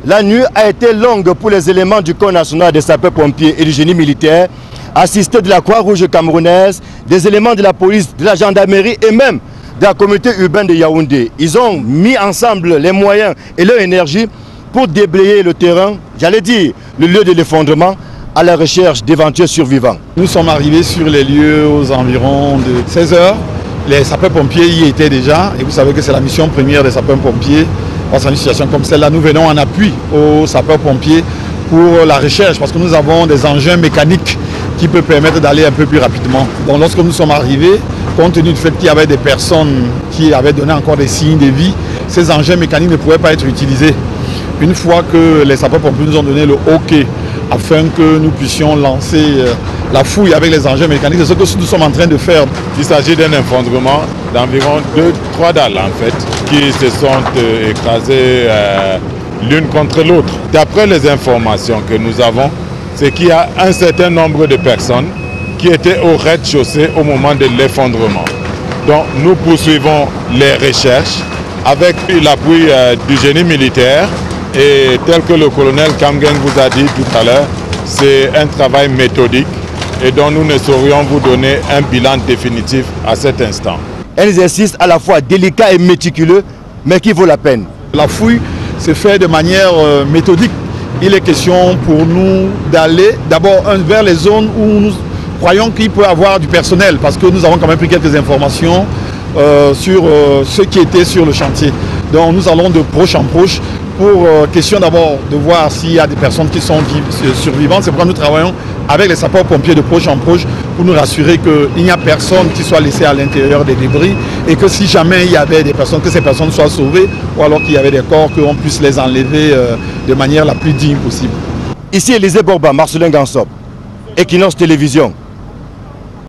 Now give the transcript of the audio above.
La nuit a été longue pour les éléments du Corps national des sapeurs-pompiers et du génie militaire, assistés de la Croix-Rouge camerounaise, des éléments de la police, de la gendarmerie et même de la communauté urbaine de Yaoundé. Ils ont mis ensemble les moyens et leur énergie pour déblayer le terrain, j'allais dire le lieu de l'effondrement, à la recherche d'éventuels survivants. Nous sommes arrivés sur les lieux aux environs de 16 h. Les sapeurs-pompiers y étaient déjà, et vous savez que c'est la mission première des sapeurs-pompiers. Face à une situation comme celle-là, nous venons en appui aux sapeurs-pompiers pour la recherche, parce que nous avons des engins mécaniques qui peuvent permettre d'aller un peu plus rapidement. Donc lorsque nous sommes arrivés, compte tenu du fait qu'il y avait des personnes qui avaient donné encore des signes de vie, ces engins mécaniques ne pouvaient pas être utilisés. Une fois que les sapeurs-pompiers nous ont donné le OK afin que nous puissions lancer la fouille avec les engins mécaniques, c'est ce que nous sommes en train de faire. Il s'agit d'un effondrement d'environ 2-3 dalles en fait, qui se sont écrasées l'une contre l'autre. D'après les informations que nous avons, c'est qu'il y a un certain nombre de personnes qui étaient au rez-de-chaussée au moment de l'effondrement. Donc nous poursuivons les recherches avec l'appui du génie militaire. Et tel que le colonel Kamgen vous a dit tout à l'heure, c'est un travail méthodique et dont nous ne saurions vous donner un bilan définitif à cet instant. Un exercice à la fois délicat et méticuleux, mais qui vaut la peine. La fouille se fait de manière méthodique. Il est question pour nous d'aller d'abord vers les zones où nous croyons qu'il peut y avoir du personnel, parce que nous avons quand même pris quelques informations sur ceux qui étaient sur le chantier. Donc nous allons de proche en proche pour question d'abord de voir s'il y a des personnes qui sont survivantes. C'est pourquoi nous travaillons avec les sapeurs-pompiers de proche en proche pour nous rassurer qu'il n'y a personne qui soit laissé à l'intérieur des débris et que si jamais il y avait des personnes, que ces personnes soient sauvées ou alors qu'il y avait des corps, qu'on puisse les enlever de manière la plus digne possible. Ici Élisée Borba, Marcelin Gansop, Equinox Télévision.